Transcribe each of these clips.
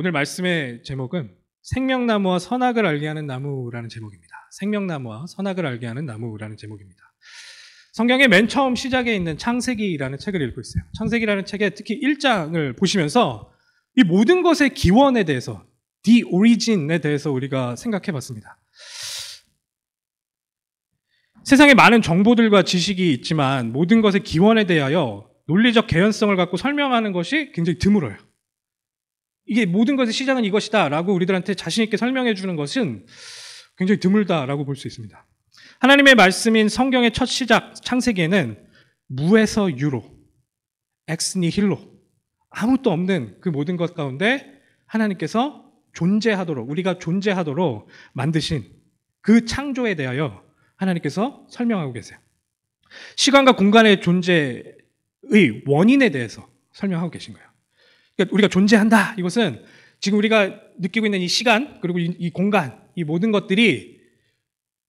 오늘 말씀의 제목은 생명나무와 선악을 알게 하는 나무라는 제목입니다. 생명나무와 선악을 알게 하는 나무라는 제목입니다. 성경의 맨 처음 시작에 있는 창세기라는 책을 읽고 있어요. 창세기라는 책의 특히 1장을 보시면서 이 모든 것의 기원에 대해서, the origin에 대해서 우리가 생각해 봤습니다. 세상에 많은 정보들과 지식이 있지만 모든 것의 기원에 대하여 논리적 개연성을 갖고 설명하는 것이 굉장히 드물어요. 이게 모든 것의 시작은 이것이다 라고 우리들한테 자신 있게 설명해 주는 것은 굉장히 드물다라고 볼 수 있습니다. 하나님의 말씀인 성경의 첫 시작 창세기에는 무에서 유로, 엑스 니힐로, 아무것도 없는 그 모든 것 가운데 하나님께서 존재하도록, 우리가 존재하도록 만드신 그 창조에 대하여 하나님께서 설명하고 계세요. 시간과 공간의 존재의 원인에 대해서 설명하고 계신 거예요. 그러니까 우리가 존재한다. 이것은 지금 우리가 느끼고 있는 이 시간, 그리고 이 공간, 이 모든 것들이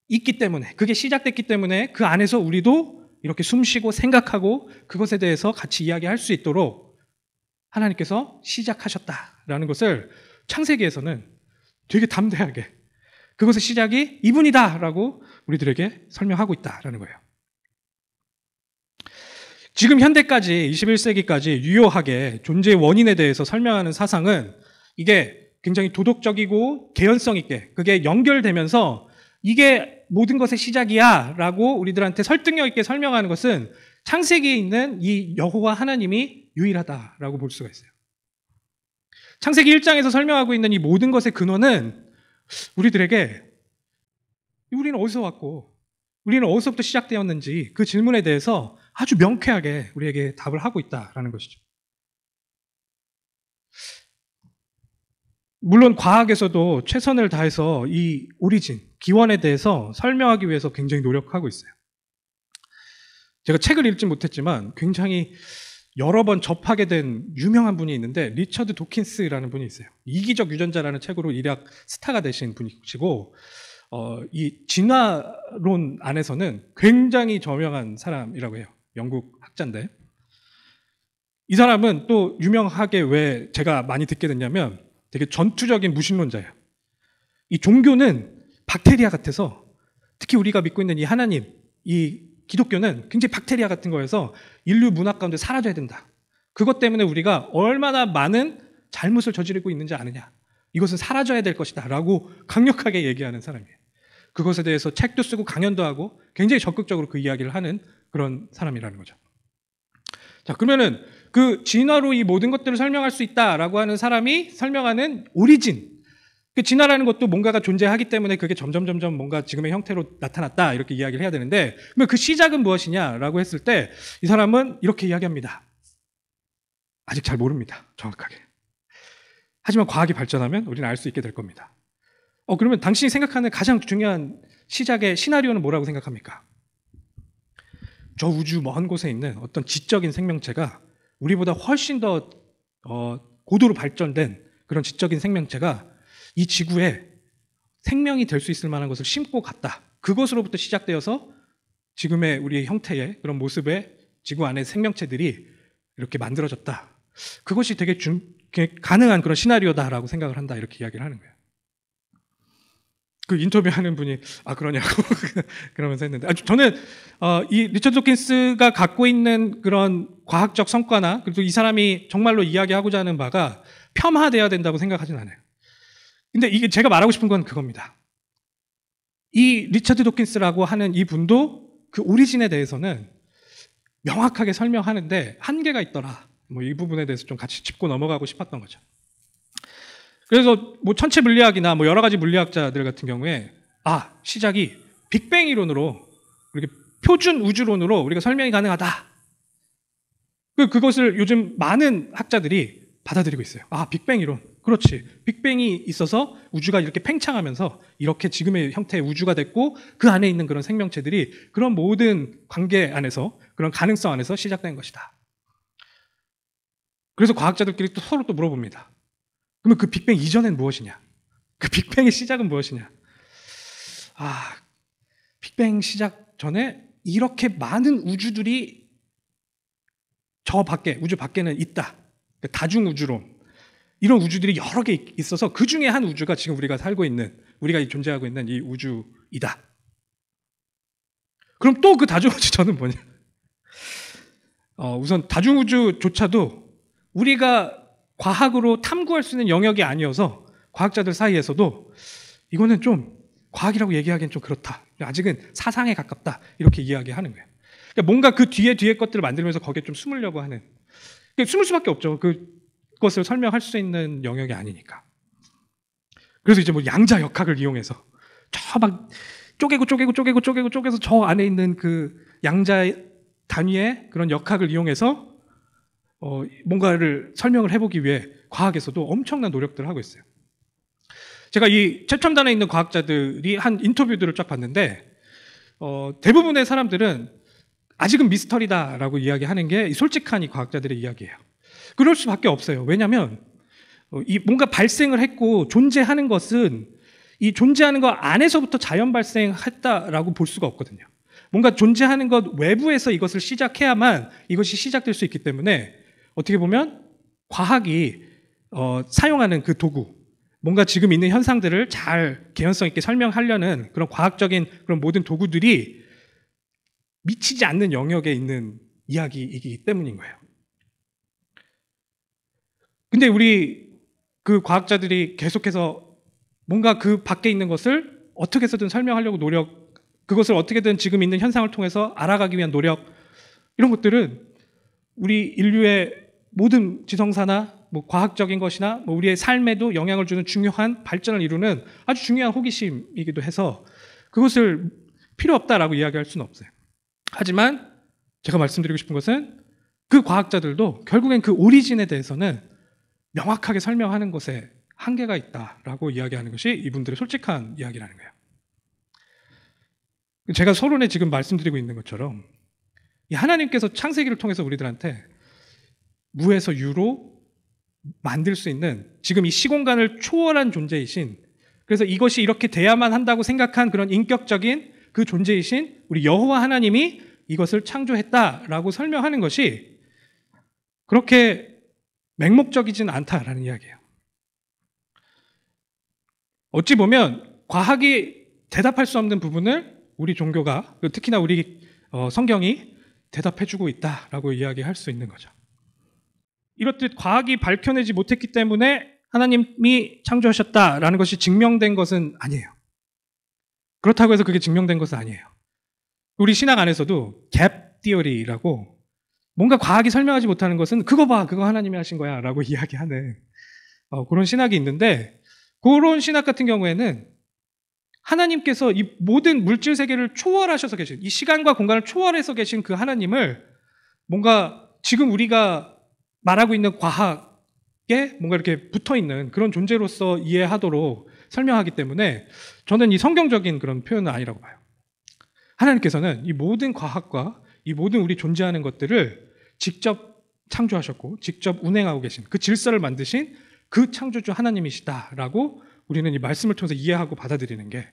있기 때문에, 그게 시작됐기 때문에 그 안에서 우리도 이렇게 숨쉬고 생각하고 그것에 대해서 같이 이야기할 수 있도록 하나님께서 시작하셨다라는 것을 창세기에서는 되게 담대하게 그것의 시작이 이분이다라고 우리들에게 설명하고 있다라는 거예요. 지금 현대까지 21세기까지 유효하게 존재의 원인에 대해서 설명하는 사상은 이게 굉장히 도덕적이고 개연성 있게 그게 연결되면서 이게 모든 것의 시작이야 라고 우리들한테 설득력 있게 설명하는 것은 창세기에 있는 이 여호와 하나님이 유일하다라고 볼 수가 있어요. 창세기 1장에서 설명하고 있는 이 모든 것의 근원은 우리들에게 우리는 어디서 왔고 우리는 어디서부터 시작되었는지 그 질문에 대해서 아주 명쾌하게 우리에게 답을 하고 있다라는 것이죠. 물론 과학에서도 최선을 다해서 이 오리진, 기원에 대해서 설명하기 위해서 굉장히 노력하고 있어요. 제가 책을 읽지 못했지만 굉장히 여러 번 접하게 된 유명한 분이 있는데 리처드 도킨스라는 분이 있어요. 이기적 유전자라는 책으로 일약 스타가 되신 분이시고 이 진화론 안에서는 굉장히 저명한 사람이라고 해요. 영국 학자인데 이 사람은 또 유명하게 왜 제가 많이 듣게 됐냐면 되게 전투적인 무신론자예요. 이 종교는 박테리아 같아서 특히 우리가 믿고 있는 이 하나님, 이 기독교는 굉장히 박테리아 같은 거여서 인류 문화 가운데 사라져야 된다. 그것 때문에 우리가 얼마나 많은 잘못을 저지르고 있는지 아느냐. 이것은 사라져야 될 것이다 라고 강력하게 얘기하는 사람이에요. 그것에 대해서 책도 쓰고 강연도 하고 굉장히 적극적으로 그 이야기를 하는 그런 사람이라는 거죠. 자, 그러면은 그 진화로 이 모든 것들을 설명할 수 있다라고 하는 사람이 설명하는 오리진. 그 진화라는 것도 뭔가가 존재하기 때문에 그게 점점 뭔가 지금의 형태로 나타났다 이렇게 이야기를 해야 되는데 그러면 그 시작은 무엇이냐라고 했을 때 이 사람은 이렇게 이야기합니다. 아직 잘 모릅니다. 정확하게. 하지만 과학이 발전하면 우리는 알 수 있게 될 겁니다. 그러면 당신이 생각하는 가장 중요한 시작의 시나리오는 뭐라고 생각합니까? 저 우주 먼 곳에 있는 어떤 지적인 생명체가 우리보다 훨씬 더 고도로 발전된 그런 지적인 생명체가 이 지구에 생명이 될 수 있을 만한 것을 심고 갔다. 그것으로부터 시작되어서 지금의 우리의 형태의 그런 모습의 지구 안의 생명체들이 이렇게 만들어졌다. 그것이 되게 가능한 그런 시나리오다라고 생각을 한다. 이렇게 이야기를 하는 거예요. 그 인터뷰하는 분이 그러냐고 그러면서 했는데 저는 이 리처드 도킨스가 갖고 있는 그런 과학적 성과나 그리고 이 사람이 정말로 이야기하고자 하는 바가 폄하되어야 된다고 생각하진 않아요. 근데 이게 제가 말하고 싶은 건 그겁니다. 이 리처드 도킨스라고 하는 이 분도 그 오리진에 대해서는 명확하게 설명하는데 한계가 있더라. 이 부분에 대해서 좀 같이 짚고 넘어가고 싶었던 거죠. 그래서 천체 물리학이나 여러 가지 물리학자들 같은 경우에 시작이 빅뱅 이론으로 이렇게 표준 우주론으로 우리가 설명이 가능하다. 그것을 요즘 많은 학자들이 받아들이고 있어요. 빅뱅 이론. 그렇지. 빅뱅이 있어서 우주가 이렇게 팽창하면서 이렇게 지금의 형태의 우주가 됐고 그 안에 있는 그런 생명체들이 그런 모든 관계 안에서 그런 가능성 안에서 시작된 것이다. 그래서 과학자들끼리 또 서로 또 물어봅니다. 그러면 그 빅뱅 이전엔 무엇이냐? 그 빅뱅의 시작은 무엇이냐? 빅뱅 시작 전에 이렇게 많은 우주들이 우주 밖에는 있다. 다중우주론. 이런 우주들이 여러 개 있어서 그 중에 한 우주가 지금 우리가 살고 있는, 우리가 존재하고 있는 이 우주이다. 그럼 또 그 다중우주 저는 뭐냐? 우선 다중우주조차도 우리가 과학으로 탐구할 수 있는 영역이 아니어서 과학자들 사이에서도 이거는 좀 과학이라고 얘기하기엔 좀 그렇다. 아직은 사상에 가깝다. 이렇게 이야기하는 거예요. 그러니까 뭔가 그 뒤에 것들을 만들면서 거기에 좀 숨으려고 하는. 그러니까 숨을 수밖에 없죠. 그것을 설명할 수 있는 영역이 아니니까. 그래서 이제 뭐 양자역학을 이용해서 저 막 쪼개서 저 안에 있는 그 양자 단위의 그런 역학을 이용해서 뭔가를 설명을 해보기 위해 과학에서도 엄청난 노력들을 하고 있어요. 제가 이 최첨단에 있는 과학자들이 한 인터뷰들을 쫙 봤는데 대부분의 사람들은 아직은 미스터리다라고 이야기하는 게 솔직한 이 과학자들의 이야기예요. 그럴 수밖에 없어요. 왜냐하면 이 뭔가 발생을 했고 존재하는 것은 이 존재하는 것 안에서부터 자연 발생했다라고 볼 수가 없거든요. 뭔가 존재하는 것 외부에서 이것을 시작해야만 이것이 시작될 수 있기 때문에 어떻게 보면 과학이 사용하는 그 도구, 뭔가 지금 있는 현상들을 잘 개연성 있게 설명하려는 그런 과학적인 그런 모든 도구들이 미치지 않는 영역에 있는 이야기이기 때문인 거예요. 근데 우리 그 과학자들이 계속해서 뭔가 그 밖에 있는 것을 어떻게 해서든 설명하려고 그것을 어떻게든 지금 있는 현상을 통해서 알아가기 위한 노력, 이런 것들은 우리 인류의 모든 지성사나 뭐 과학적인 것이나 뭐 우리의 삶에도 영향을 주는 중요한 발전을 이루는 아주 중요한 호기심이기도 해서 그것을 필요 없다라고 이야기할 수는 없어요. 하지만 제가 말씀드리고 싶은 것은 그 과학자들도 결국엔 그 오리진에 대해서는 명확하게 설명하는 것에 한계가 있다라고 이야기하는 것이 이분들의 솔직한 이야기라는 거예요. 제가 서론에 지금 말씀드리고 있는 것처럼 이 하나님께서 창세기를 통해서 우리들한테 무에서 유로 만들 수 있는 지금 이 시공간을 초월한 존재이신, 그래서 이것이 이렇게 돼야만 한다고 생각한 그런 인격적인 그 존재이신 우리 여호와 하나님이 이것을 창조했다라고 설명하는 것이 그렇게 맹목적이진 않다라는 이야기예요. 어찌 보면 과학이 대답할 수 없는 부분을 우리 종교가, 특히나 우리 성경이 대답해주고 있다라고 이야기할 수 있는 거죠. 이렇듯 과학이 밝혀내지 못했기 때문에 하나님이 창조하셨다라는 것이 증명된 것은 아니에요. 그렇다고 해서 그게 증명된 것은 아니에요. 우리 신학 안에서도 갭 티어리라고 뭔가 과학이 설명하지 못하는 것은 그거 봐, 그거 하나님이 하신 거야 라고 이야기하는 그런 신학이 있는데, 그런 신학 같은 경우에는 하나님께서 이 모든 물질 세계를 초월하셔서 계신, 이 시간과 공간을 초월해서 계신 그 하나님을 뭔가 지금 우리가 말하고 있는 과학에 뭔가 이렇게 붙어있는 그런 존재로서 이해하도록 설명하기 때문에 저는 이 성경적인 그런 표현은 아니라고 봐요. 하나님께서는 이 모든 과학과 이 모든 우리 존재하는 것들을 직접 창조하셨고 직접 운행하고 계신, 그 질서를 만드신 그 창조주 하나님이시다라고 우리는 이 말씀을 통해서 이해하고 받아들이는 게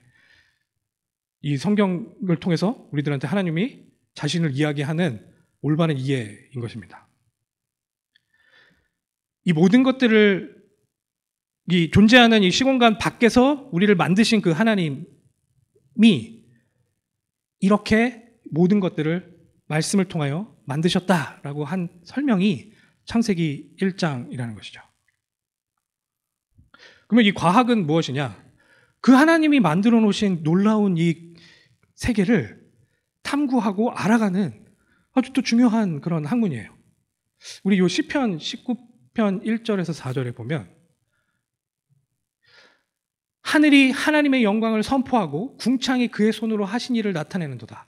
이 성경을 통해서 우리들한테 하나님이 자신을 이야기하는 올바른 이해인 것입니다. 이 모든 것들을 이 존재하는 이 시공간 밖에서 우리를 만드신 그 하나님이 이렇게 모든 것들을 말씀을 통하여 만드셨다라고 한 설명이 창세기 1장이라는 것이죠. 그러면 이 과학은 무엇이냐? 그 하나님이 만들어 놓으신 놀라운 이 세계를 탐구하고 알아가는 아주 또 중요한 그런 학문이에요. 우리 요 시편 19편 1절에서 4절에 보면 하늘이 하나님의 영광을 선포하고 궁창이 그의 손으로 하신 일을 나타내는도다.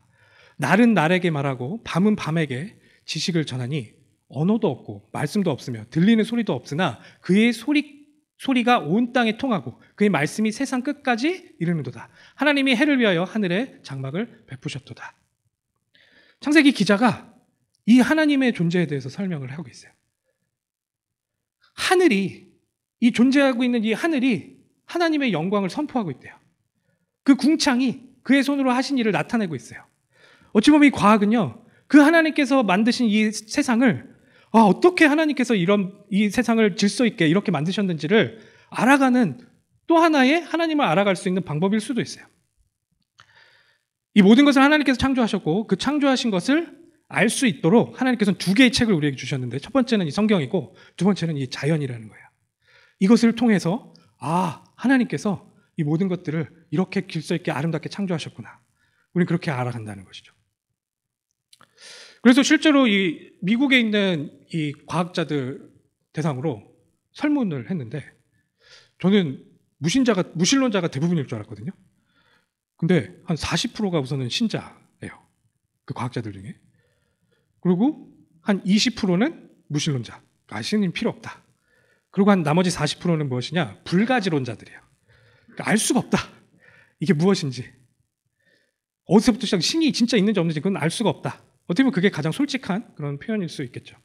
날은 날에게 말하고 밤은 밤에게 지식을 전하니 언어도 없고 말씀도 없으며 들리는 소리도 없으나 그의 소리가 온 땅에 통하고 그의 말씀이 세상 끝까지 이르는도다. 하나님이 해를 위하여 하늘에 장막을 베푸셨도다. 창세기 기자가 이 하나님의 존재에 대해서 설명을 하고 있어요. 하늘이, 이 존재하고 있는 이 하늘이 하나님의 영광을 선포하고 있대요. 그 궁창이 그의 손으로 하신 일을 나타내고 있어요. 어찌 보면 이 과학은요, 그 하나님께서 만드신 이 세상을 어떻게 하나님께서 이 세상을 질서 있게 이렇게 만드셨는지를 알아가는 또 하나의 하나님을 알아갈 수 있는 방법일 수도 있어요. 이 모든 것을 하나님께서 창조하셨고 그 창조하신 것을 알 수 있도록 하나님께서는 두 개의 책을 우리에게 주셨는데 첫 번째는 이 성경이고 두 번째는 이 자연이라는 거예요. 이것을 통해서 하나님께서 이 모든 것들을 이렇게 질서 있게 아름답게 창조하셨구나. 우리는 그렇게 알아간다는 것이죠. 그래서 실제로 이 미국에 있는 이 과학자들 대상으로 설문을 했는데 저는 무신론자가 대부분일 줄 알았거든요. 근데 한 40%가 우선은 신자예요. 그 과학자들 중에. 그리고 한 20%는 무신론자. 신님 필요 없다. 그리고 한 나머지 40%는 무엇이냐? 불가지론자들이에요. 그러니까 알 수가 없다. 이게 무엇인지. 어디서부터 시작 신이 진짜 있는지 없는지 그건 알 수가 없다. 어떻게 보면 그게 가장 솔직한 그런 표현일 수 있겠죠.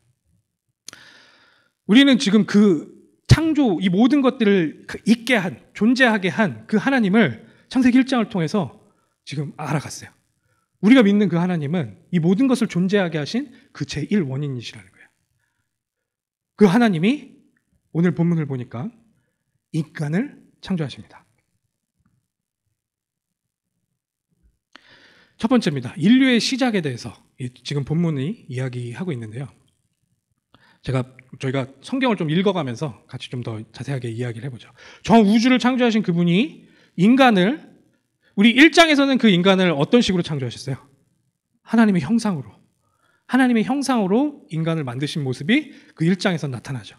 우리는 지금 그 창조, 이 모든 것들을 있게 한, 존재하게 한 그 하나님을 창세기 1장을 통해서 지금 알아갔어요. 우리가 믿는 그 하나님은 이 모든 것을 존재하게 하신 그 제1원인이시라는 거예요. 그 하나님이 오늘 본문을 보니까 인간을 창조하십니다. 첫 번째입니다. 인류의 시작에 대해서 지금 본문이 이야기하고 있는데요. 저희가 성경을 좀 읽어가면서 같이 좀 더 자세하게 이야기를 해보죠. 전 우주를 창조하신 그분이 인간을, 우리 1장에서는 그 인간을 어떤 식으로 창조하셨어요? 하나님의 형상으로. 하나님의 형상으로 인간을 만드신 모습이 그 1장에서 나타나죠.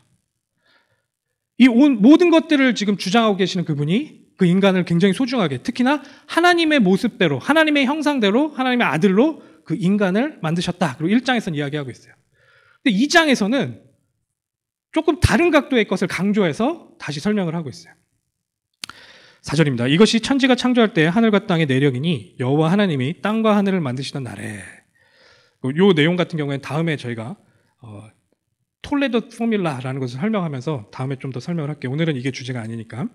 이 모든 것들을 지금 주장하고 계시는 그분이 그 인간을 굉장히 소중하게, 특히나 하나님의 모습대로, 하나님의 형상대로, 하나님의 아들로 그 인간을 만드셨다. 그리고 1장에서는 이야기하고 있어요. 근데 2장에서는 조금 다른 각도의 것을 강조해서 다시 설명을 하고 있어요. 4절입니다. 이것이 천지가 창조할 때 하늘과 땅의 내력이니 여호와 하나님이 땅과 하늘을 만드시던 날에. 이 내용 같은 경우에는 다음에 저희가 톨레도 포뮬라라는 것을 설명하면서 다음에 좀 더 설명을 할게요. 오늘은 이게 주제가 아니니까.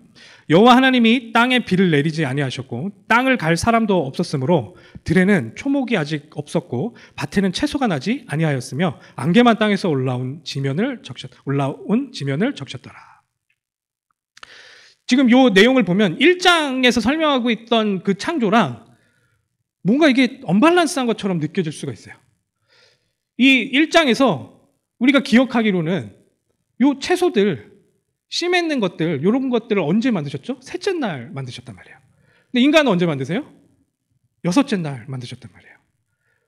여호와 하나님이 땅에 비를 내리지 아니하셨고 땅을 갈 사람도 없었으므로 들에는 초목이 아직 없었고 밭에는 채소가 나지 아니하였으며 안개만 땅에서 올라온 지면을 적셨더라. 지금 이 내용을 보면 1장에서 설명하고 있던 그 창조랑 뭔가 이게 언밸런스한 것처럼 느껴질 수가 있어요. 이 1장에서 우리가 기억하기로는 요 채소들, 씨 맺는 것들, 이런 것들을 언제 만드셨죠? 셋째 날 만드셨단 말이에요. 근데 인간은 언제 만드세요? 여섯째 날 만드셨단 말이에요.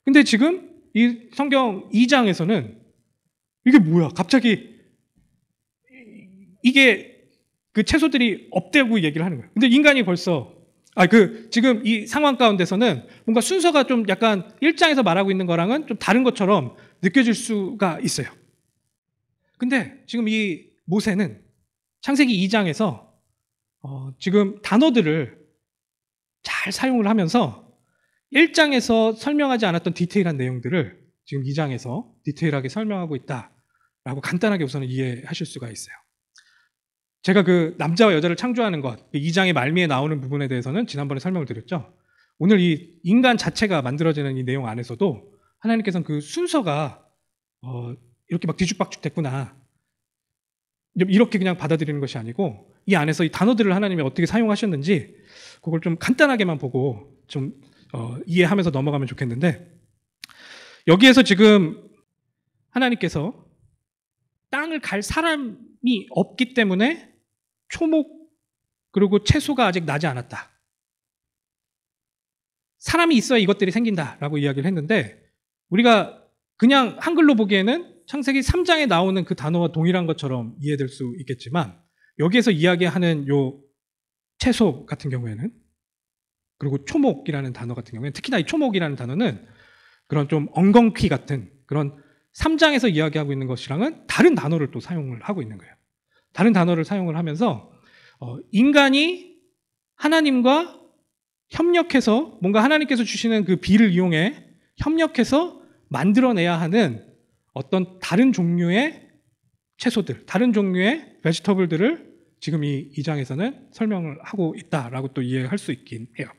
근데 지금 이 성경 2장에서는 이게 뭐야? 갑자기 이게 그 채소들이 없다고 얘기를 하는 거예요. 근데 인간이 벌써 지금 이 상황 가운데서는 뭔가 순서가 좀 약간 1장에서 말하고 있는 거랑은 좀 다른 것처럼 느껴질 수가 있어요. 근데 지금 이 모세는 창세기 2장에서 지금 단어들을 잘 사용을 하면서 1장에서 설명하지 않았던 디테일한 내용들을 지금 2장에서 디테일하게 설명하고 있다라고 간단하게 우선은 이해하실 수가 있어요. 제가 그 남자와 여자를 창조하는 것, 2장의 말미에 나오는 부분에 대해서는 지난번에 설명을 드렸죠. 오늘 이 인간 자체가 만들어지는 이 내용 안에서도 하나님께서는 그 순서가 이렇게 막 뒤죽박죽 됐구나. 이렇게 그냥 받아들이는 것이 아니고 이 안에서 이 단어들을 하나님이 어떻게 사용하셨는지 그걸 좀 간단하게만 보고 좀 이해하면서 넘어가면 좋겠는데, 여기에서 지금 하나님께서 땅을 갈 사람이 없기 때문에 초목 그리고 채소가 아직 나지 않았다. 사람이 있어야 이것들이 생긴다라고 이야기를 했는데, 우리가 그냥 한글로 보기에는 창세기 3장에 나오는 그 단어와 동일한 것처럼 이해될 수 있겠지만, 여기에서 이야기하는 요 채소 같은 경우에는, 그리고 초목이라는 단어 같은 경우에는, 특히나 이 초목이라는 단어는 그런 좀 엉겅퀴 같은 그런 3장에서 이야기하고 있는 것이랑은 다른 단어를 또 사용을 하고 있는 거예요. 다른 단어를 사용을 하면서 인간이 하나님과 협력해서 뭔가 하나님께서 주시는 그 비를 이용해 협력해서 만들어내야 하는 어떤 다른 종류의 채소들, 다른 종류의 베지터블들을 지금 이 2장에서는 설명을 하고 있다라고 또 이해할 수 있긴 해요.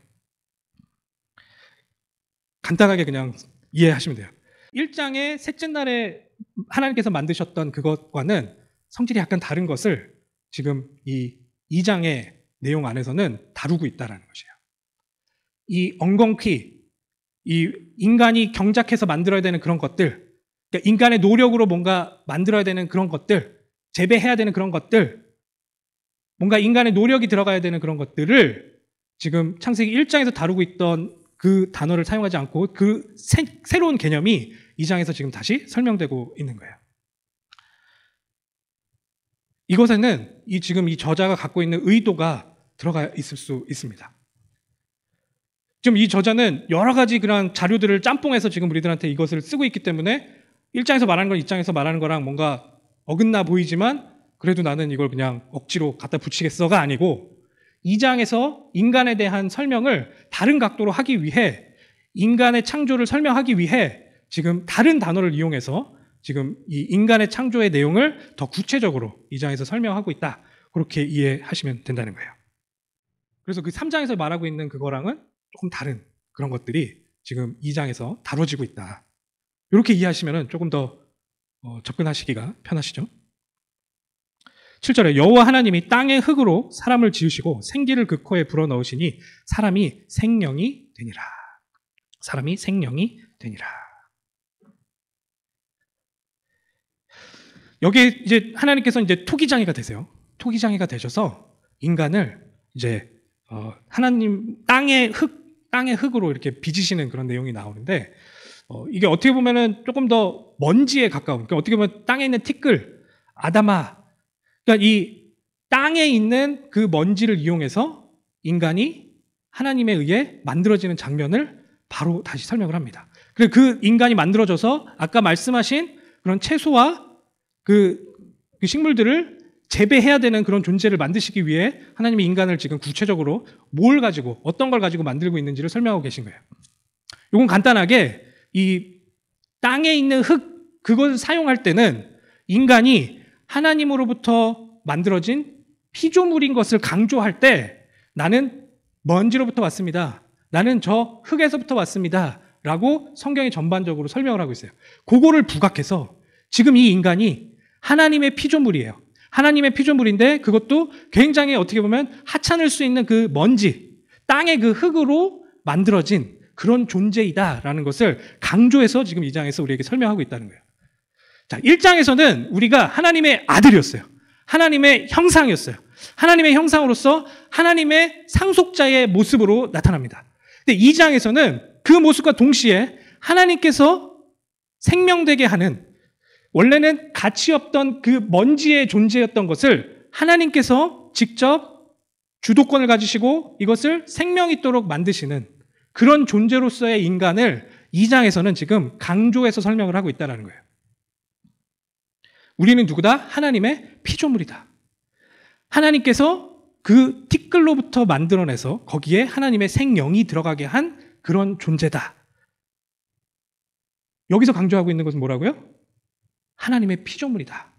간단하게 그냥 이해하시면 돼요. 1장의 셋째 날에 하나님께서 만드셨던 그것과는 성질이 약간 다른 것을 지금 이 2장의 내용 안에서는 다루고 있다는 것이에요. 이 엉겅퀴, 이 인간이 경작해서 만들어야 되는 그런 것들, 그러니까 인간의 노력으로 뭔가 만들어야 되는 그런 것들, 재배해야 되는 그런 것들, 뭔가 인간의 노력이 들어가야 되는 그런 것들을 지금 창세기 1장에서 다루고 있던 그 단어를 사용하지 않고 그 새로운 개념이 2장에서 지금 다시 설명되고 있는 거예요. 이것에는 지금 이 저자가 갖고 있는 의도가 들어가 있을 수 있습니다. 지금 이 저자는 여러 가지 그런 자료들을 짬뽕해서 지금 우리들한테 이것을 쓰고 있기 때문에 1장에서 말하는 건 2장에서 말하는 거랑 뭔가 어긋나 보이지만 그래도 나는 이걸 그냥 억지로 갖다 붙이겠어가 아니고 2장에서 인간에 대한 설명을 다른 각도로 하기 위해 인간의 창조를 설명하기 위해 지금 다른 단어를 이용해서 지금 이 인간의 창조의 내용을 더 구체적으로 2장에서 설명하고 있다. 그렇게 이해하시면 된다는 거예요. 그래서 그 3장에서 말하고 있는 그거랑은 조금 다른 그런 것들이 지금 2장에서 다뤄지고 있다. 이렇게 이해하시면 조금 더 접근하시기가 편하시죠. 7절에 여호와 하나님이 땅의 흙으로 사람을 지으시고 생기를 그 코에 불어넣으시니 사람이 생명이 되니라. 사람이 생명이 되니라. 여기에 이제 하나님께서 이제 토기장애가 되세요. 토기장애가 되셔서 인간을 이제 하나님 땅의 흙으로 이렇게 빚으시는 그런 내용이 나오는데 이게 어떻게 보면은 조금 더 먼지에 가까운, 그러니까 어떻게 보면 땅에 있는 티끌, 아담아, 그러니까 이 땅에 있는 그 먼지를 이용해서 인간이 하나님에 의해 만들어지는 장면을 바로 다시 설명을 합니다. 그리고 그 인간이 만들어져서 아까 말씀하신 그런 채소와 그 식물들을 재배해야 되는 그런 존재를 만드시기 위해 하나님이 인간을 지금 구체적으로 뭘 가지고 어떤 걸 가지고 만들고 있는지를 설명하고 계신 거예요. 이건 간단하게 이 땅에 있는 흙, 그것을 사용할 때는 인간이 하나님으로부터 만들어진 피조물인 것을 강조할 때 나는 먼지로부터 왔습니다. 나는 저 흙에서부터 왔습니다. 라고 성경이 전반적으로 설명을 하고 있어요. 그거를 부각해서 지금 이 인간이 하나님의 피조물이에요. 하나님의 피조물인데 그것도 굉장히 어떻게 보면 하찮을 수 있는 그 먼지, 땅의 그 흙으로 만들어진 그런 존재이다라는 것을 강조해서 지금 2장에서 우리에게 설명하고 있다는 거예요. 자, 1장에서는 우리가 하나님의 아들이었어요. 하나님의 형상이었어요. 하나님의 형상으로서 하나님의 상속자의 모습으로 나타납니다. 근데 2장에서는 그 모습과 동시에 하나님께서 생명되게 하는, 원래는 가치 없던 그 먼지의 존재였던 것을 하나님께서 직접 주도권을 가지시고 이것을 생명 있도록 만드시는 그런 존재로서의 인간을 2장에서는 지금 강조해서 설명을 하고 있다는 거예요. 우리는 누구다? 하나님의 피조물이다. 하나님께서 그 티끌로부터 만들어내서 거기에 하나님의 생명이 들어가게 한 그런 존재다. 여기서 강조하고 있는 것은 뭐라고요? 하나님의 피조물이다.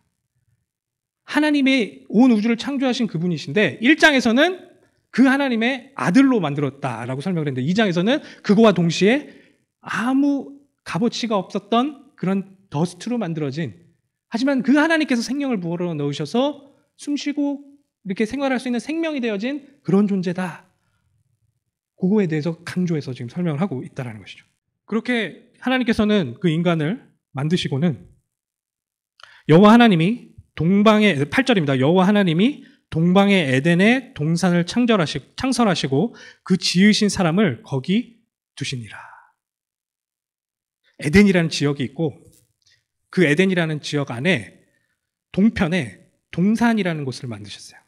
하나님의 온 우주를 창조하신 그분이신데 1장에서는 그 하나님의 아들로 만들었다라고 설명을 했는데 2장에서는 그거와 동시에 아무 값어치가 없었던 그런 더스트로 만들어진, 하지만 그 하나님께서 생명을 부어 넣으셔서 숨쉬고 이렇게 생활할 수 있는 생명이 되어진 그런 존재다. 그거에 대해서 강조해서 지금 설명을 하고 있다는 것이죠. 그렇게 하나님께서는 그 인간을 만드시고는 여호와 하나님이 동방의 8절입니다. 여호와 하나님이 동방의 에덴의 동산을 창설하시고 그 지으신 사람을 거기 두시니라. 에덴이라는 지역이 있고 그 에덴이라는 지역 안에 동편에 동산이라는 곳을 만드셨어요.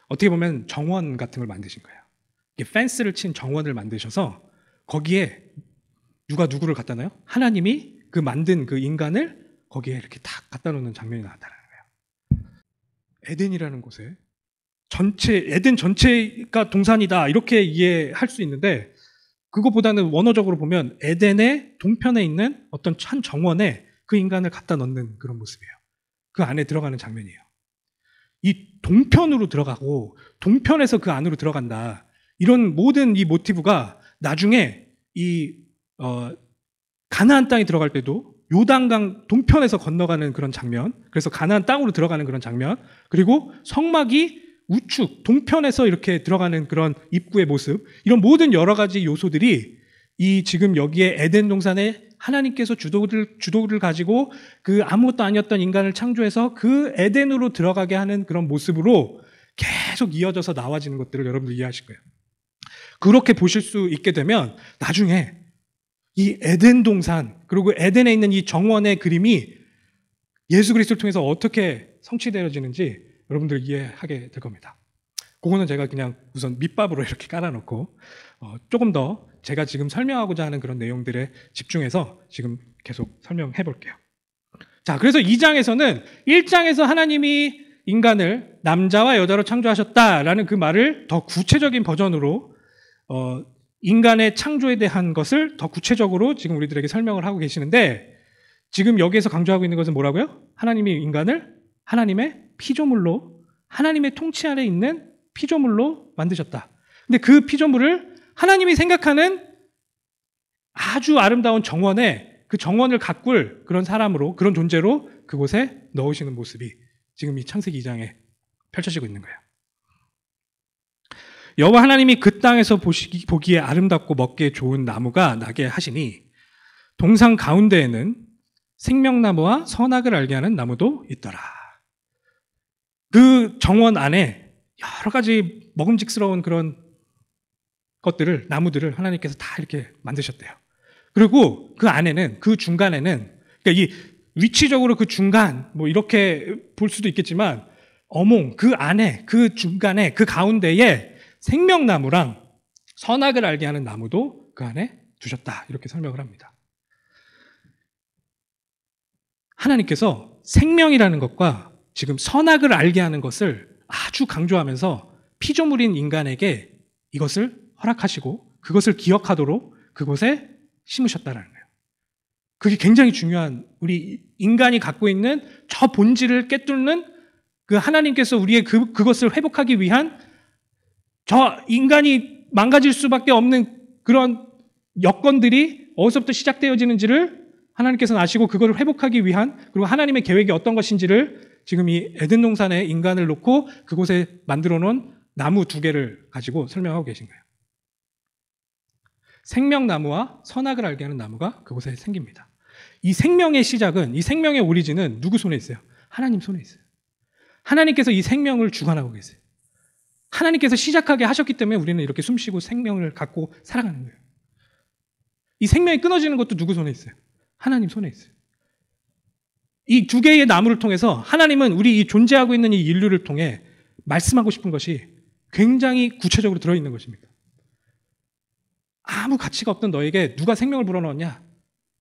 어떻게 보면 정원 같은 걸 만드신 거예요. 펜스를 친 정원을 만드셔서 거기에 누가 누구를 갖다 놔요? 하나님이 그 만든 그 인간을 거기에 이렇게 딱 갖다 놓는 장면이 나타나는 거예요. 에덴이라는 곳에 에덴 전체가 동산이다 이렇게 이해할 수 있는데 그것보다는 원어적으로 보면 에덴의 동편에 있는 어떤 한 정원에 그 인간을 갖다 넣는 그런 모습이에요. 그 안에 들어가는 장면이에요. 이 동편으로 들어가고 동편에서 그 안으로 들어간다. 이런 모든 이 모티브가 나중에 이 가나안 땅에 들어갈 때도 요단강 동편에서 건너가는 그런 장면, 그래서 가나안 땅으로 들어가는 그런 장면, 그리고 성막이 우측 동편에서 이렇게 들어가는 그런 입구의 모습, 이런 모든 여러 가지 요소들이 이 지금 여기에 에덴 동산에 하나님께서 주도를 가지고 그 아무것도 아니었던 인간을 창조해서 그 에덴으로 들어가게 하는 그런 모습으로 계속 이어져서 나와지는 것들을 여러분들 이해하실 거예요. 그렇게 보실 수 있게 되면 나중에 이 에덴 동산, 그리고 에덴에 있는 이 정원의 그림이 예수 그리스도를 통해서 어떻게 성취되어지는지 여러분들 이해하게 될 겁니다. 그거는 제가 그냥 우선 밑밥으로 이렇게 깔아놓고 조금 더 제가 지금 설명하고자 하는 그런 내용들에 집중해서 지금 계속 설명해 볼게요. 자, 그래서 2장에서는 1장에서 하나님이 인간을 남자와 여자로 창조하셨다라는 그 말을 더 구체적인 버전으로 인간의 창조에 대한 것을 더 구체적으로 지금 우리들에게 설명을 하고 계시는데, 지금 여기에서 강조하고 있는 것은 뭐라고요? 하나님이 인간을 하나님의 피조물로, 하나님의 통치 아래 있는 피조물로 만드셨다. 근데 그 피조물을 하나님이 생각하는 아주 아름다운 정원에, 그 정원을 가꿀 그런 사람으로, 그런 존재로 그곳에 넣으시는 모습이 지금 이 창세기 2장에 펼쳐지고 있는 거예요. 여호와 하나님이 그 땅에서 보기에 아름답고 먹기에 좋은 나무가 나게 하시니 동산 가운데에는 생명나무와 선악을 알게 하는 나무도 있더라. 그 정원 안에 여러 가지 먹음직스러운 그런 것들을, 나무들을 하나님께서 다 이렇게 만드셨대요. 그리고 그 안에는, 그 중간에는, 그러니까 이 위치적으로 그 중간, 뭐 이렇게 볼 수도 있겠지만, 어몽, 그 안에, 그 중간에, 그 가운데에 생명나무랑 선악을 알게 하는 나무도 그 안에 두셨다. 이렇게 설명을 합니다. 하나님께서 생명이라는 것과 지금 선악을 알게 하는 것을 아주 강조하면서 피조물인 인간에게 이것을 허락하시고 그것을 기억하도록 그곳에 심으셨다는 거예요. 그게 굉장히 중요한, 우리 인간이 갖고 있는 저 본질을 꿰뚫는 그 하나님께서 우리의 그것을 회복하기 위한, 저 인간이 망가질 수밖에 없는 그런 여건들이 어디서부터 시작되어지는지를 하나님께서는 아시고 그걸 회복하기 위한, 그리고 하나님의 계획이 어떤 것인지를 지금 이 에덴 동산에 인간을 놓고 그곳에 만들어 놓은 나무 2개를 가지고 설명하고 계신 거예요. 생명나무와 선악을 알게 하는 나무가 그곳에 생깁니다. 이 생명의 시작은, 이 생명의 오리진은 누구 손에 있어요? 하나님 손에 있어요. 하나님께서 이 생명을 주관하고 계세요. 하나님께서 시작하게 하셨기 때문에 우리는 이렇게 숨쉬고 생명을 갖고 살아가는 거예요. 이 생명이 끊어지는 것도 누구 손에 있어요? 하나님 손에 있어요. 이 2개의 나무를 통해서 하나님은 우리 이 존재하고 있는 이 인류를 통해 말씀하고 싶은 것이 굉장히 구체적으로 들어있는 것입니다. 아무 가치가 없던 너에게 누가 생명을 불어넣었냐?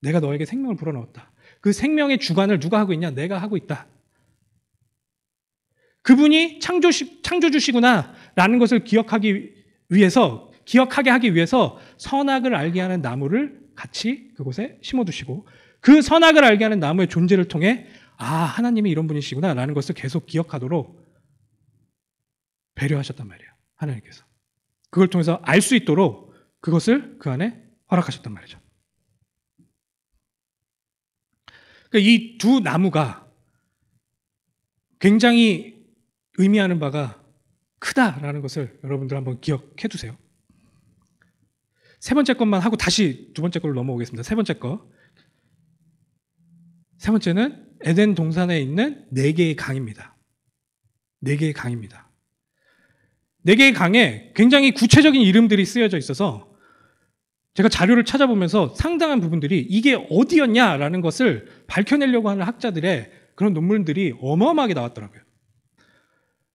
내가 너에게 생명을 불어넣었다. 그 생명의 주관을 누가 하고 있냐? 내가 하고 있다. 그분이 창조주시구나 라는 것을 기억하게 하기 위해서 선악을 알게 하는 나무를 같이 그곳에 심어두시고, 그 선악을 알게 하는 나무의 존재를 통해 하나님이 이런 분이시구나 라는 것을 계속 기억하도록 배려하셨단 말이에요. 하나님께서 그걸 통해서 알 수 있도록 그것을 그 안에 허락하셨단 말이죠. 그러니까 이 2 나무가 굉장히 의미하는 바가 크다라는 것을 여러분들 한번 기억해 두세요. 3번째 것만 하고 다시 2번째 걸로 넘어오겠습니다. 3번째 거. 3번째는 에덴 동산에 있는 4개의 강입니다. 4개의 강입니다. 4개의 강에 굉장히 구체적인 이름들이 쓰여져 있어서 제가 자료를 찾아보면서 상당한 부분들이 이게 어디였냐라는 것을 밝혀내려고 하는 학자들의 그런 논문들이 어마어마하게 나왔더라고요.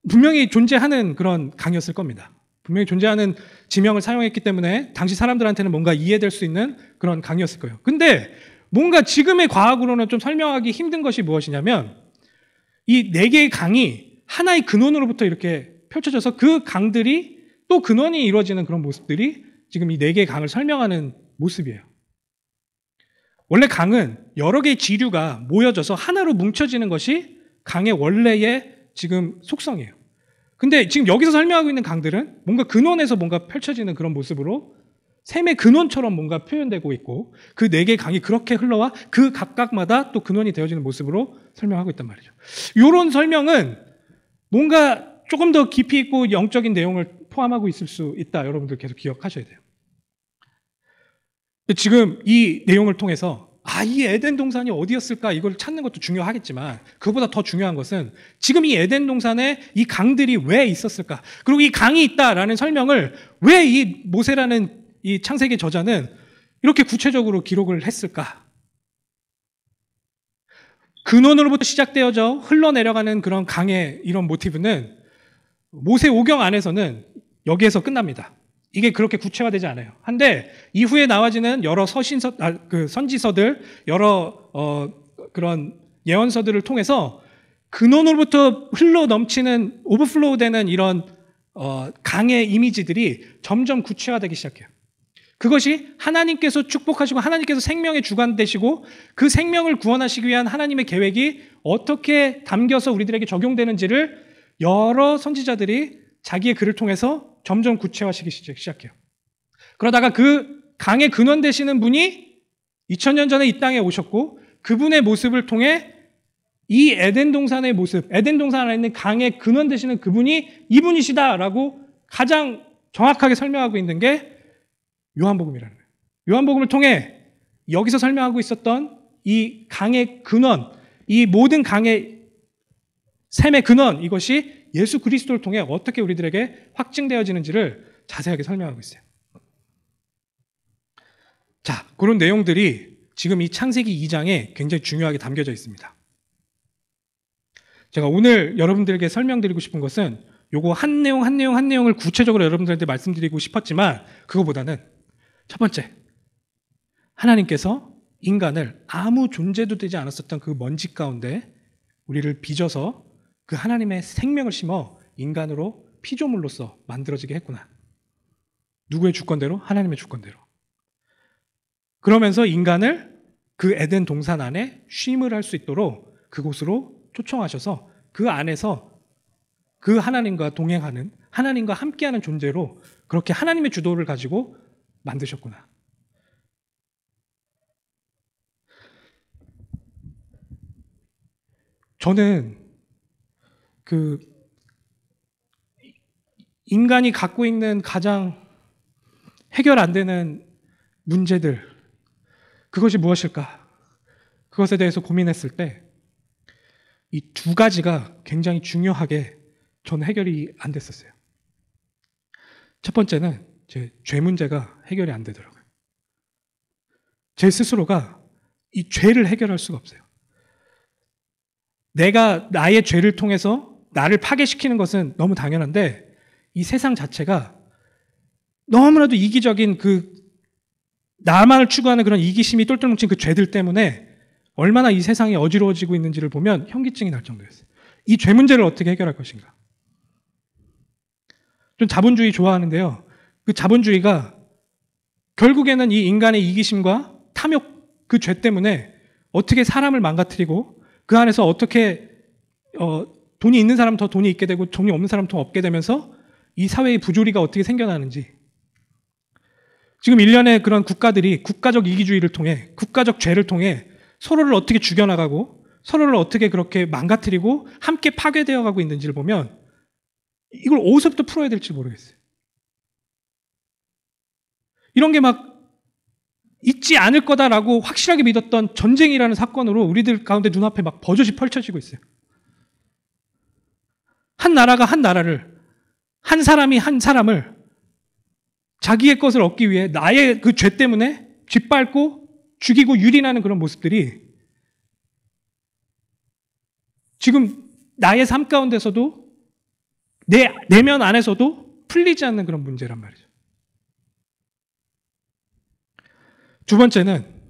분명히 존재하는 그런 강이었을 겁니다. 분명히 존재하는 지명을 사용했기 때문에 당시 사람들한테는 뭔가 이해될 수 있는 그런 강이었을 거예요. 근데 뭔가 지금의 과학으로는 좀 설명하기 힘든 것이 무엇이냐면, 이 4개의 강이 하나의 근원으로부터 이렇게 펼쳐져서 그 강들이 또 근원이 이루어지는 그런 모습들이 지금 이 4개의 강을 설명하는 모습이에요. 원래 강은 여러 개의 지류가 모여져서 하나로 뭉쳐지는 것이 강의 원래의 지금 속성이에요. 근데 지금 여기서 설명하고 있는 강들은 뭔가 근원에서 뭔가 펼쳐지는 그런 모습으로 샘의 근원처럼 뭔가 표현되고 있고 그 네 개의 강이 그렇게 흘러와 그 각각마다 또 근원이 되어지는 모습으로 설명하고 있단 말이죠. 이런 설명은 뭔가 조금 더 깊이 있고 영적인 내용을 포함하고 있을 수 있다. 여러분들 계속 기억하셔야 돼요. 지금 이 내용을 통해서 이 에덴 동산이 어디였을까 이걸 찾는 것도 중요하겠지만 그보다 더 중요한 것은 지금 이 에덴 동산에 이 강들이 왜 있었을까? 그리고 이 강이 있다라는 설명을 왜 이 모세라는 이 창세기 저자는 이렇게 구체적으로 기록을 했을까? 근원으로부터 시작되어져 흘러내려가는 그런 강의 이런 모티브는 모세 오경 안에서는 여기에서 끝납니다. 이게 그렇게 구체화되지 않아요. 한데 이후에 나와지는 여러 선지서들, 여러 그런 예언서들을 통해서 근원으로부터 흘러 넘치는 오버플로우 되는 이런 강의 이미지들이 점점 구체화되기 시작해요. 그것이 하나님께서 축복하시고 하나님께서 생명의 주관 되시고 그 생명을 구원하시기 위한 하나님의 계획이 어떻게 담겨서 우리들에게 적용되는지를 여러 선지자들이 자기의 글을 통해서 점점 구체화시키기 시작해요. 그러다가 그 강의 근원 되시는 분이 2000년 전에 이 땅에 오셨고 그분의 모습을 통해 이 에덴 동산의 모습, 에덴 동산 안에 있는 강의 근원 되시는 그분이 이분이시다라고 가장 정확하게 설명하고 있는 게 요한복음이라는 거예요. 요한복음을 통해 여기서 설명하고 있었던 이 강의 근원, 이 모든 강의 샘의 근원, 이것이 예수 그리스도를 통해 어떻게 우리들에게 확증되어지는지를 자세하게 설명하고 있어요. 자, 그런 내용들이 지금 이 창세기 2장에 굉장히 중요하게 담겨져 있습니다. 제가 오늘 여러분들에게 설명드리고 싶은 것은 요거 한 내용을 구체적으로 여러분들한테 말씀드리고 싶었지만 그거보다는 첫 번째, 하나님께서 인간을 아무 존재도 되지 않았었던 그 먼지 가운데 우리를 빚어서 그 하나님의 생명을 심어 인간으로 피조물로서 만들어지게 했구나. 누구의 주권대로? 하나님의 주권대로. 그러면서 인간을 그 에덴 동산 안에 쉼을 할 수 있도록 그곳으로 초청하셔서 그 안에서 그 하나님과 동행하는, 하나님과 함께하는 존재로 그렇게 하나님의 주도를 가지고 만드셨구나. 저는 그 인간이 갖고 있는 가장 해결 안 되는 문제들, 그것이 무엇일까? 그것에 대해서 고민했을 때 이 두 가지가 굉장히 중요하게 저는 해결이 안 됐었어요. 첫 번째는 제 죄 문제가 해결이 안 되더라고요. 제 스스로가 이 죄를 해결할 수가 없어요. 내가 나의 죄를 통해서 나를 파괴시키는 것은 너무 당연한데 이 세상 자체가 너무나도 이기적인 그 나만을 추구하는 그런 이기심이 똘똘 뭉친 그 죄들 때문에 얼마나 이 세상이 어지러워지고 있는지를 보면 현기증이 날 정도였어요. 이 죄 문제를 어떻게 해결할 것인가? 좀 자본주의 좋아하는데요. 그 자본주의가 결국에는 이 인간의 이기심과 탐욕, 그 죄 때문에 어떻게 사람을 망가뜨리고 그 안에서 어떻게 돈이 있는 사람 더 돈이 있게 되고 돈이 없는 사람 더 없게 되면서 이 사회의 부조리가 어떻게 생겨나는지, 지금 일련의 그런 국가들이 국가적 이기주의를 통해, 국가적 죄를 통해 서로를 어떻게 죽여나가고 서로를 어떻게 그렇게 망가뜨리고 함께 파괴되어 가고 있는지를 보면 이걸 어디서부터 풀어야 될지 모르겠어요. 이런 게 막 있지 않을 거다라고 확실하게 믿었던 전쟁이라는 사건으로 우리들 가운데 눈앞에 막 버젓이 펼쳐지고 있어요. 한 나라가 한 나라를, 한 사람이 한 사람을 자기의 것을 얻기 위해 나의 그 죄 때문에 짓밟고 죽이고 유린하는 그런 모습들이 지금 나의 삶 가운데서도 내 내면 안에서도 풀리지 않는 그런 문제란 말이죠. 두 번째는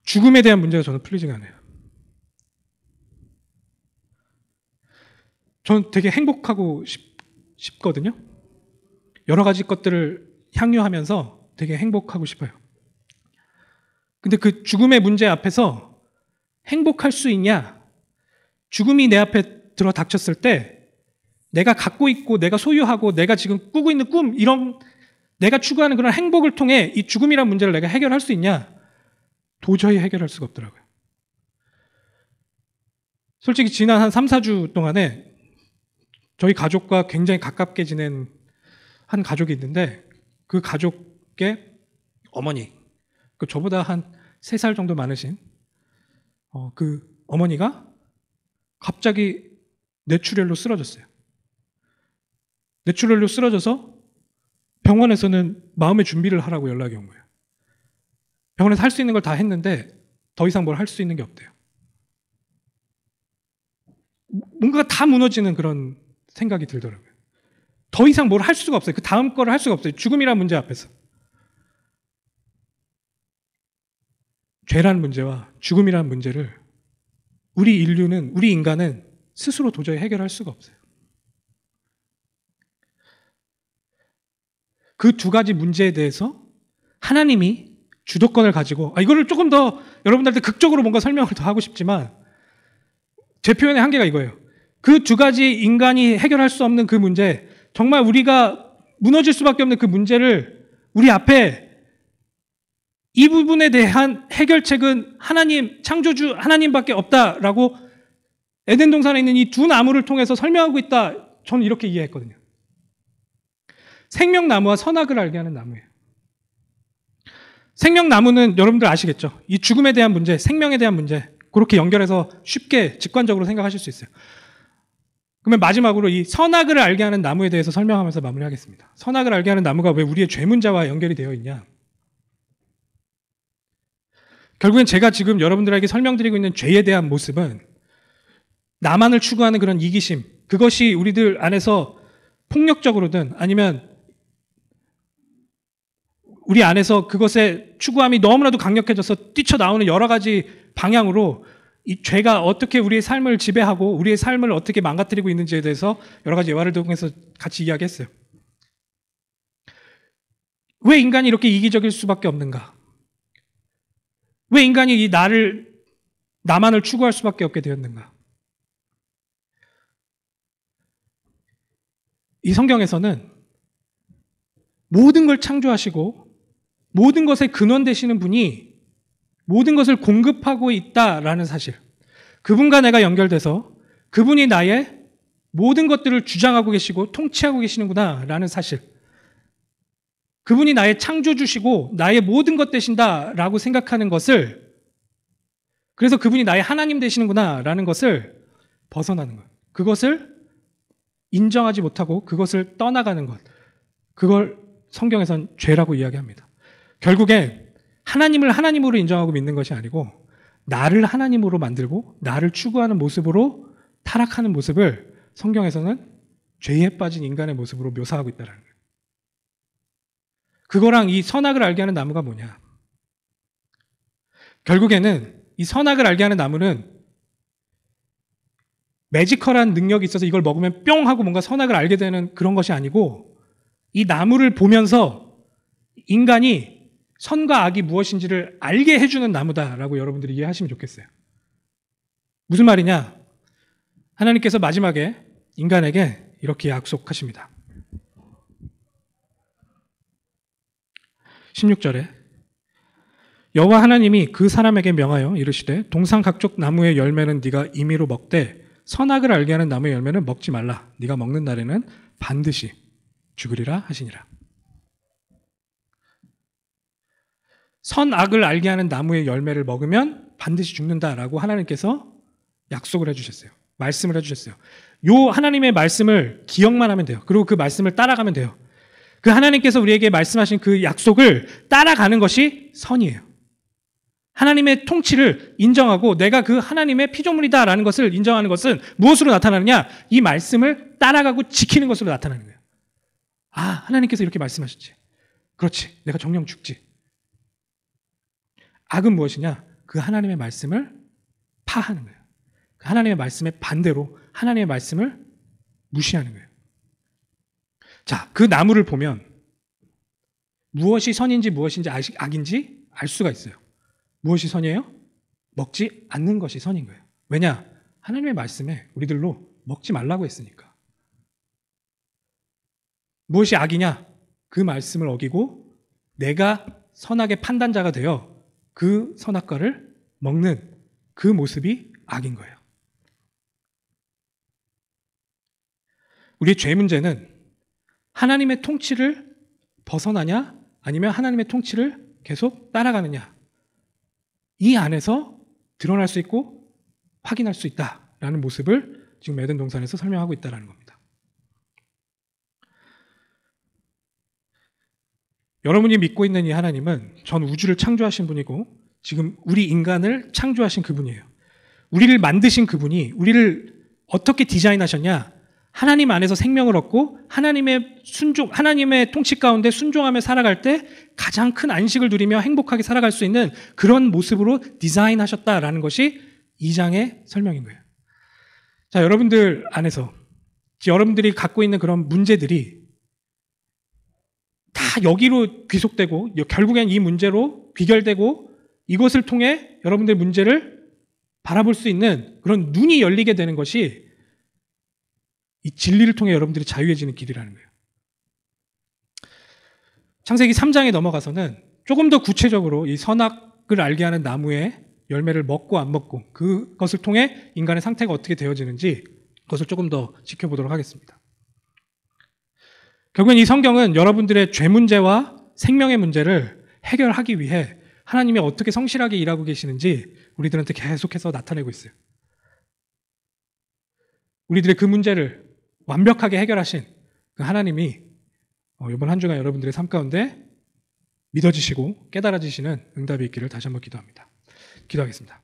죽음에 대한 문제가 저는 풀리지가 않아요. 저는 되게 행복하고 싶거든요. 여러 가지 것들을 향유하면서 되게 행복하고 싶어요. 근데 그 죽음의 문제 앞에서 행복할 수 있냐? 죽음이 내 앞에 들어 닥쳤을 때 내가 갖고 있고 내가 소유하고 내가 지금 꾸고 있는 꿈, 이런 내가 추구하는 그런 행복을 통해 이 죽음이란 문제를 내가 해결할 수 있냐? 도저히 해결할 수가 없더라고요. 솔직히 지난 한 3, 4주 동안에 저희 가족과 굉장히 가깝게 지낸 한 가족이 있는데 그 가족의 어머니, 그 저보다 한 3살 정도 많으신 그 어머니가 갑자기 뇌출혈로 쓰러졌어요. 뇌출혈로 쓰러져서 병원에서는 마음의 준비를 하라고 연락이 온 거예요. 병원에서 할 수 있는 걸 다 했는데 더 이상 뭘 할 수 있는 게 없대요. 뭔가가 다 무너지는 그런 생각이 들더라고요. 더 이상 뭘 할 수가 없어요. 그 다음 거를 할 수가 없어요. 죽음이라는 문제 앞에서. 죄라는 문제와 죽음이라는 문제를 우리 인간은 스스로 도저히 해결할 수가 없어요. 그 두 가지 문제에 대해서 하나님이 주도권을 가지고 이거를 조금 더 여러분들한테 극적으로 뭔가 설명을 더 하고 싶지만 제 표현의 한계가 이거예요. 그 두 가지 인간이 해결할 수 없는 그 문제, 정말 우리가 무너질 수밖에 없는 그 문제를 우리 앞에 이 부분에 대한 해결책은 하나님, 창조주 하나님밖에 없다라고 에덴 동산에 있는 이 두 나무를 통해서 설명하고 있다. 저는 이렇게 이해했거든요. 생명나무와 선악을 알게 하는 나무예요. 생명나무는 여러분들 아시겠죠? 이 죽음에 대한 문제, 생명에 대한 문제, 그렇게 연결해서 쉽게 직관적으로 생각하실 수 있어요. 그러면 마지막으로 이 선악을 알게 하는 나무에 대해서 설명하면서 마무리하겠습니다. 선악을 알게 하는 나무가 왜 우리의 죄 문제와 연결이 되어 있냐? 결국엔 제가 지금 여러분들에게 설명드리고 있는 죄에 대한 모습은 나만을 추구하는 그런 이기심, 그것이 우리들 안에서 폭력적으로든 아니면 우리 안에서 그것의 추구함이 너무나도 강력해져서 뛰쳐나오는 여러 가지 방향으로 이 죄가 어떻게 우리의 삶을 지배하고 우리의 삶을 어떻게 망가뜨리고 있는지에 대해서 여러 가지 예화를 통해서 같이 이야기했어요. 왜 인간이 이렇게 이기적일 수밖에 없는가? 왜 인간이 나만을 추구할 수밖에 없게 되었는가? 이 성경에서는 모든 걸 창조하시고 모든 것의 근원 되시는 분이 모든 것을 공급하고 있다라는 사실, 그분과 내가 연결돼서 그분이 나의 모든 것들을 주장하고 계시고 통치하고 계시는구나라는 사실, 그분이 나의 창조주시고 나의 모든 것 되신다라고 생각하는 것을, 그래서 그분이 나의 하나님 되시는구나라는 것을 벗어나는 것, 그것을 인정하지 못하고 그것을 떠나가는 것, 그걸 성경에선 죄라고 이야기합니다. 결국에 하나님을 하나님으로 인정하고 믿는 것이 아니고 나를 하나님으로 만들고 나를 추구하는 모습으로 타락하는 모습을 성경에서는 죄에 빠진 인간의 모습으로 묘사하고 있다는 거예요. 그거랑 이 선악을 알게 하는 나무가 뭐냐? 결국에는 이 선악을 알게 하는 나무는 매지컬한 능력이 있어서 이걸 먹으면 뿅 하고 뭔가 선악을 알게 되는 그런 것이 아니고, 이 나무를 보면서 인간이 선과 악이 무엇인지를 알게 해주는 나무다라고 여러분들이 이해하시면 좋겠어요. 무슨 말이냐? 하나님께서 마지막에 인간에게 이렇게 약속하십니다. 16절에 여호와 하나님이 그 사람에게 명하여 이르시되 동산 각종 나무의 열매는 네가 임의로 먹되 선악을 알게 하는 나무의 열매는 먹지 말라. 네가 먹는 날에는 반드시 죽으리라 하시니라. 선악을 알게 하는 나무의 열매를 먹으면 반드시 죽는다라고 하나님께서 약속을 해주셨어요. 말씀을 해주셨어요. 요 하나님의 말씀을 기억만 하면 돼요. 그리고 그 말씀을 따라가면 돼요. 그 하나님께서 우리에게 말씀하신 그 약속을 따라가는 것이 선이에요. 하나님의 통치를 인정하고 내가 그 하나님의 피조물이다라는 것을 인정하는 것은 무엇으로 나타나느냐? 이 말씀을 따라가고 지키는 것으로 나타나는 거예요. 아, 하나님께서 이렇게 말씀하셨지. 그렇지. 내가 정령 죽지. 악은 무엇이냐? 그 하나님의 말씀을 파하는 거예요. 그 하나님의 말씀의 반대로 하나님의 말씀을 무시하는 거예요. 자, 그 나무를 보면 무엇이 선인지 무엇인지 악인지 알 수가 있어요. 무엇이 선이에요? 먹지 않는 것이 선인 거예요. 왜냐? 하나님의 말씀에 우리들로 먹지 말라고 했으니까. 무엇이 악이냐? 그 말씀을 어기고 내가 선악의 판단자가 되어 그 선악과를 먹는 그 모습이 악인 거예요. 우리의 죄 문제는 하나님의 통치를 벗어나냐 아니면 하나님의 통치를 계속 따라가느냐, 이 안에서 드러날 수 있고 확인할 수 있다라는 모습을 지금 에덴 동산에서 설명하고 있다는 겁니다. 여러분이 믿고 있는 이 하나님은 전 우주를 창조하신 분이고 지금 우리 인간을 창조하신 그분이에요. 우리를 만드신 그분이 우리를 어떻게 디자인하셨냐? 하나님 안에서 생명을 얻고 하나님의 통치 가운데 순종하며 살아갈 때 가장 큰 안식을 누리며 행복하게 살아갈 수 있는 그런 모습으로 디자인하셨다라는 것이 2장의 설명인 거예요. 자, 여러분들 안에서 여러분들이 갖고 있는 그런 문제들이 다 여기로 귀속되고 결국엔 이 문제로 귀결되고 이것을 통해 여러분들의 문제를 바라볼 수 있는 그런 눈이 열리게 되는 것이 이 진리를 통해 여러분들이 자유해지는 길이라는 거예요. 창세기 3장에 넘어가서는 조금 더 구체적으로 이 선악을 알게 하는 나무의 열매를 먹고 안 먹고 그것을 통해 인간의 상태가 어떻게 되어지는지 그것을 조금 더 지켜보도록 하겠습니다. 결국엔 이 성경은 여러분들의 죄 문제와 생명의 문제를 해결하기 위해 하나님이 어떻게 성실하게 일하고 계시는지 우리들한테 계속해서 나타내고 있어요. 우리들의 그 문제를 완벽하게 해결하신 그 하나님이 이번 한 주간 여러분들의 삶 가운데 믿어지시고 깨달아지시는 응답이 있기를 다시 한번 기도합니다. 기도하겠습니다.